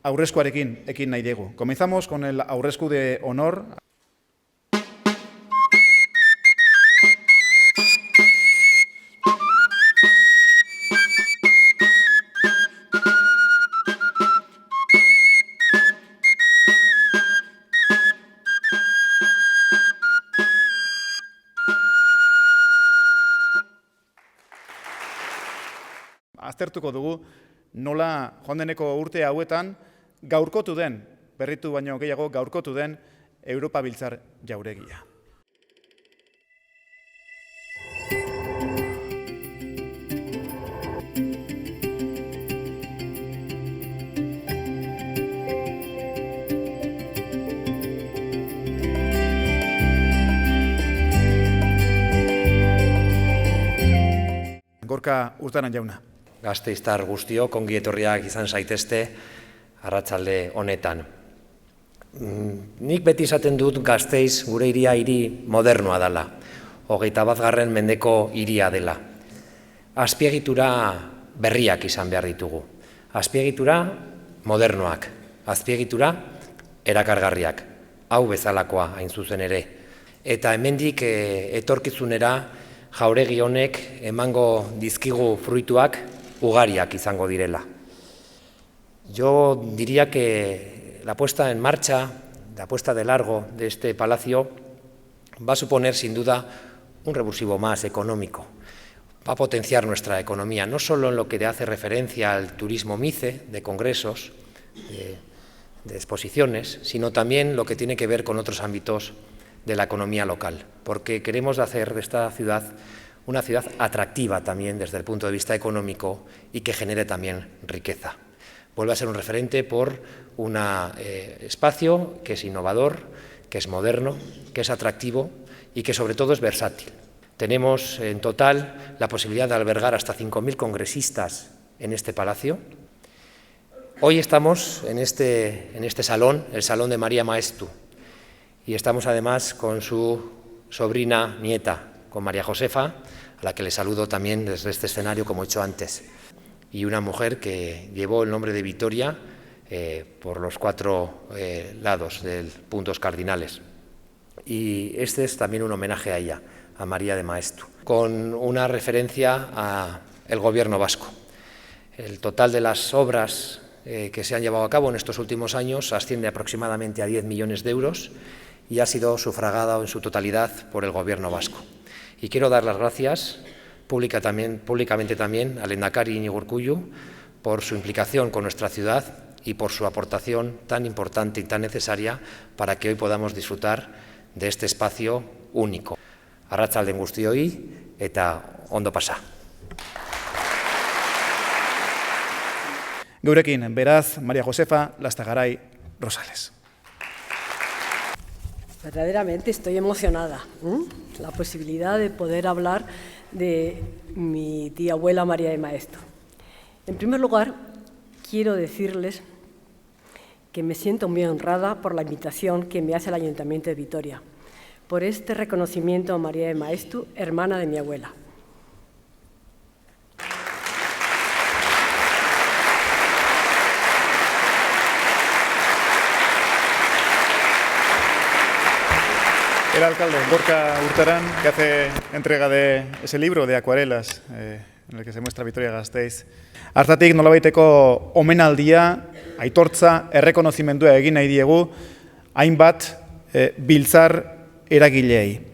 Aurreskuarekin ekin nahi diegu. Comenzamos con el aurresku de honor. Aztertuko dugu nola joan deneko urte hauetan gaurkotu den, berritu baino gehiago gaurkotu den Europa Biltzar jauregia. Gorka Urtaran jauna. Gasteiztar guztiok ongi etorriak izan zaitezte arratsalde honetan. Nik beti esaten dut Gasteiz gure hiria hiri modernoa dela, 21. mendeko hiria dela. Azpiegitura berriak izan behar ditugu. Azpiegitura modernoak, azpiegitura erakargarriak, hau bezalakoa hain zuzen ere. Eta hemendik etorkizunera jauregi honek emango dizkigu fruituak ugariak izango direla. Yo diría que la puesta en marcha, la puesta de largo de este palacio va a suponer sin duda un revulsivo más económico. Va a potenciar nuestra economía, no solo en lo que hace referencia al turismo MICE, de congresos, de exposiciones, sino también lo que tiene que ver con otros ámbitos de la economía local, porque queremos hacer de esta ciudad una ciudad atractiva también desde el punto de vista económico y que genere también riqueza. Vuelve a ser un referente por un espacio que es innovador, que es moderno, que es atractivo y que sobre todo es versátil. Tenemos en total la posibilidad de albergar hasta 5.000 congresistas en este palacio. Hoy estamos en este salón, el Salón de María Maestu, y estamos además con su sobrina nieta, con María Josefa, a la que le saludo también desde este escenario, como he hecho antes, y una mujer que llevó el nombre de Vitoria por los 4 lados de puntos cardinales. Y este es también un homenaje a ella, a María de Maestu, con una referencia al Gobierno vasco. El total de las obras que se han llevado a cabo en estos últimos años asciende aproximadamente a 10 millones de euros y ha sido sufragada en su totalidad por el Gobierno vasco. Y quiero dar las gracias públicamente también al lehendakari Iñigo Urkullu por su implicación con nuestra ciudad y por su aportación tan importante y tan necesaria para que hoy podamos disfrutar de este espacio único. Arratsalden guztioi eta ondo pasa. Gurekin, beraz, María Josefa Lastagaray Rosales. Verdaderamente estoy emocionada. La posibilidad de poder hablar de mi tía abuela María de Maestu. En primer lugar, quiero decirles que me siento muy honrada por la invitación que me hace el Ayuntamiento de Vitoria, por este reconocimiento a María de Maestu, hermana de mi abuela. El alcalde, Gorka Urtaran, que hace entrega de ese libro de acuarelas en el que se muestra Vitoria-Gasteiz. Hartatik nolabaiteko omenaldia, aitortza, errekonozimendua egin nahi diegu, hainbat biltzar eragileei.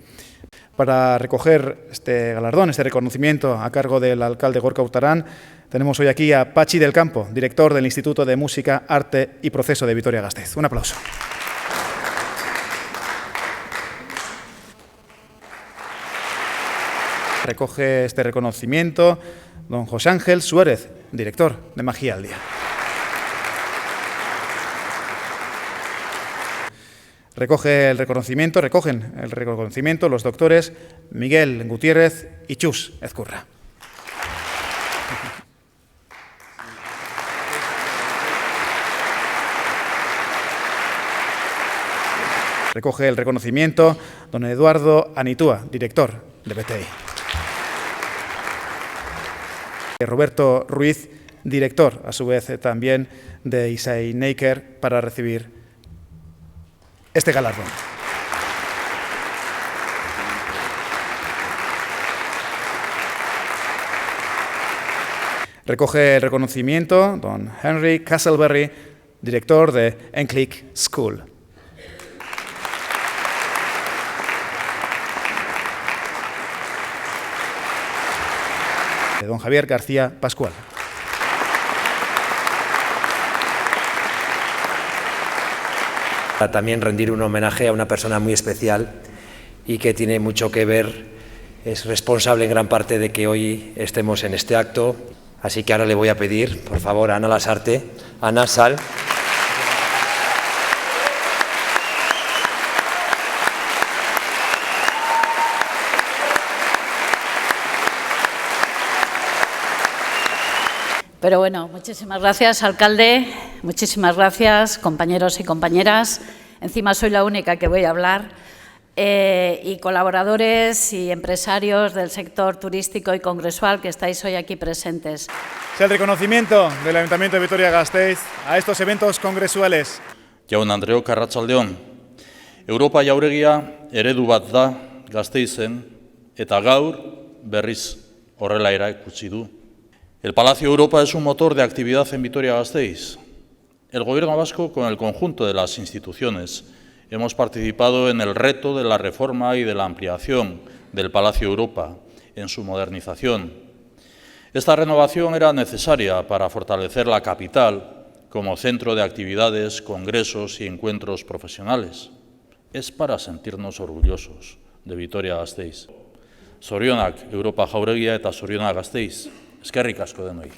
Para recoger este galardón, este reconocimiento a cargo del alcalde Gorka Urtaran, tenemos hoy aquí a Patxi del Campo, director del Instituto de Música, Arte y Proceso de Vitoria-Gasteiz. Un aplauso. recoge este reconocimiento don José Ángel Suárez, director de Magia al Día. Recogen el reconocimiento los doctores Miguel Gutiérrez y Chus Ezcurra. Recoge el reconocimiento don Eduardo Anitúa, director de BTI. Roberto Ruiz, director, a su vez también de Isai Neiker, para recibir este galardón. Recoge el reconocimiento don Henry Castleberry, director de Enclick School. Don Javier García Pascual. También rendir un homenaje a una persona muy especial y que tiene mucho que ver, es responsable en gran parte de que hoy estemos en este acto. Así que ahora le voy a pedir, por favor, a Ana Lasarte. Ana, sal. Pero bueno, muchísimas gracias, alcalde, muchísimas gracias, compañeros y compañeras. Encima soy la única que voy a hablar. Y colaboradores y empresarios del sector turístico y congresual que estáis hoy aquí presentes. Es el reconocimiento del Ayuntamiento de Vitoria-Gasteiz a estos eventos congresuales. Jaun-Andreok, arratsaldeon. Europa jauregia eredu bat da Gasteizen eta gaur berriz horrela erakutsi du. El Palacio Europa es un motor de actividad en Vitoria-Gasteiz. El Gobierno vasco, con el conjunto de las instituciones, hemos participado en el reto de la reforma y de la ampliación del Palacio Europa, en su modernización. Esta renovación era necesaria para fortalecer la capital como centro de actividades, congresos y encuentros profesionales. Es para sentirnos orgullosos de Vitoria-Gasteiz. Zorionak Europa jauregia eta zorionak Gasteiz. Eskerrik asko denoi.